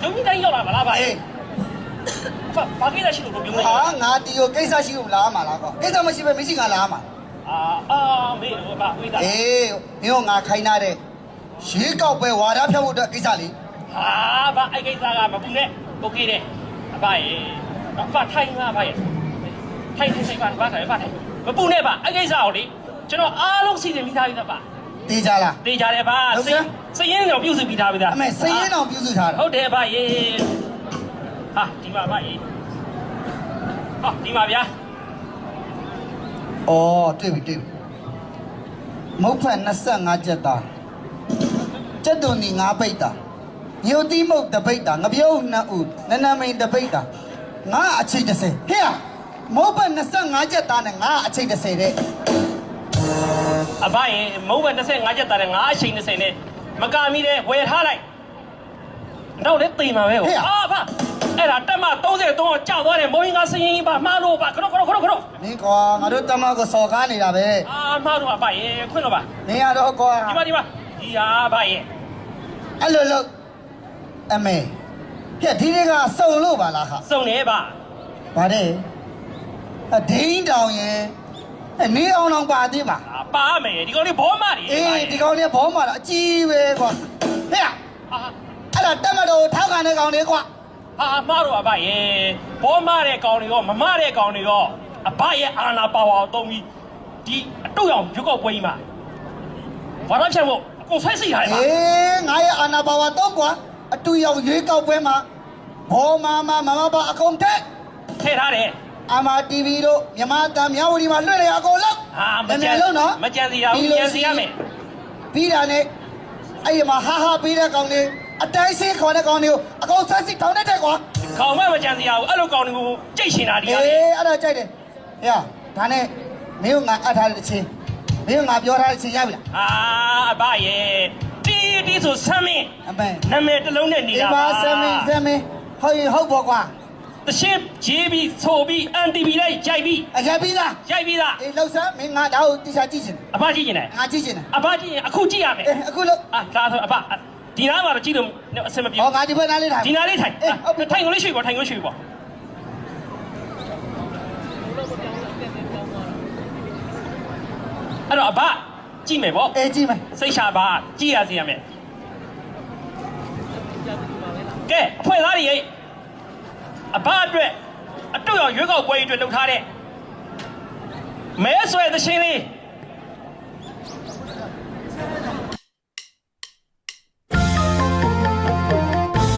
ဂျုံကြီးတိုင်းရောက်လာမလားဗျာဘာကိစ္စရှိလို့ပြောနေလဲဟာငါတီကိုကိစ္စရှိလို့လာမှာလားကွာကိစ္စမရှိပဲမရှိကလာမှာမေဘာဝိဒါအေးမင်းငါခိုင်းထားတဲ့ရေကောက်ပဲဝါဒဖြတ်ဖို့အတွက်ကိစ္စလေးဟာဘာအဲ့ကိစ္စကမပူနဲ့โอเคတယ်အဖရေအဖထိုင်ပါဗျာထိုင်ပါဘာထိုင်မပူနဲ့ပါအဲ့ကိစ္စကိုလေကျွန်တော်အားလုံးစီစဉ်ပြီးသားပြီသားပါတေးကြလားတေးကြတယ်ဗျာစရင်တော့ပြုစုပြီးသားပြီသားအမေစရင်တော့ပြုစုထားတာဟုတ်တယ်ဗျာရေဟာဒီမှာဗျာရေဟာဒီမှာဗျာအော်တွေ့ပြီမုတ်ဖက်25ကျက်သားကျက်တုန်ဒီ9ပိတ်တာညိုတိမုတ်တပိတ်တာငပြုံး2ဦးနနမိန်တပိတ်တာငါအချိတ်30ဟဲ့မုတ်ဖက်25ကျက်သားနဲ့ငါအချိတ်30တဲ့အဘရေမုတ်ဖက်25ကျက်သားနဲ့ငါအချိတ်30နဲ့မကာမိတဲ့ဝယ်ထားလိုက်တော့လေတိမ်ပါပဲဟုတ်ဖအဲ့ဒါတက်မ33ကိုကြောက်သွားတယ်မိုးရင်းကစရင်ပါမှားလို့ပါခရောနင်းကွာငါတို့တက်မကိုစော်ကားနေတာပဲမှားတော့ပါရေခွင့်တော့ပါနင်းရတော့ကွာဒီမှာဒီဟာပါရေအဲ့လိုလို့အမေဟဲ့ဒီတွေကစုံလို့ပါလားခစုံနေပါဗါတဲ့ဒိန်းတောင်ရင်နေအောင်တော့ပါသေးပါပါမယ်ဒီကောင်လေးဘောမတွေအေးဒီကောင်လေးဘောမတော့အကြီးပဲကွာဟဲ့အဲ့ဒါတက်မတော်ထောက်ခံတဲ့ကောင်လေးကွာမှားတော့အဘရေဘောမတဲ့ကောင်တွေရောမမတဲ့ကောင်တွေရောအဘရဲ့အာနာပါဝါကိုသုံးပြီးဒီအတုတ်ရောင်ရွက်ောက်ပွဲကြီးမှာဘာလို့ဖြတ်ဖို့အကုန်ဆွဲစိတ်ထားတယ်ပါအေးငါရဲ့အာနာပါဝါတော့ကွာအတူရောင်ရွေးကောက်ပွဲမှာဘောမပါအကုန်ထည့်ထားတယ်အမ TV တို့မြန်မာတန်မြဝတီမှာလွှင့်နေအကုန်လုံးမကြံလို့နော်မကြံစီရဘူးကြံစီရမယ်ပြီးတာနဲ့အဲ့ဒီမှာဟာပေးတဲ့ကောင်တွေအတိုင်းစေးခေါ်တဲ့ကောင်တွေကိုအကုန်ဆက်စစ်ထောင်းတဲ့ကွာခေါင်းမကြံစီရဘူးအဲ့လိုကောင်တွေကိုကြိတ်ရှင်တာဒီအေးအဲ့ဒါကြိုက်တယ်ဟဲ့ဒါနဲ့မင်းကငါအပ်ထားတဲ့ချင်းမင်းကငါပြောထားတဲ့ချင်းရပြီလားအဘရေတီဆိုဆမ်းမင်းအမေနာမည်တစ်လုံးနဲ့နေတာပါဆမ်းမင်းဟုတ်ပေါ့ကွာတရှင်းရေးပြီးဆိုပြီး NTV လိုက်ရိုက်ပြီးရိုက်ပြီးလားအေးလှုပ်ဆမ်းမင်းငါဒါကိုတိကျကြည့်ချင်တယ်အဘကြည့်ချင်တယ်ငါကြည့်ချင်တယ်အဘကြည့်ရင်အခုကြည့်ရမယ်အခုလို့ဒါဆိုအဘဒီနားမှာတော့ကြည့်လို့အဆင်မပြေဟောငါဒီဘက်နားလေးထိုင်ဒီနားလေးထိုင်ထိုင်ကိုလေးရွှေ့ပေါ့အဲ့တော့အဘကြည့်မယ်ပေါ့အေးကြည့်မယ်စိတ်ချပါကြည့်ရစီရမယ်ကဲအဖွဲ့သားတွေအဘအတွက်အတုတ်ရောရွေးကောက်ပွဲအတွက်လုပ်ထားတဲ့မဲဆွဲသရှင်လေး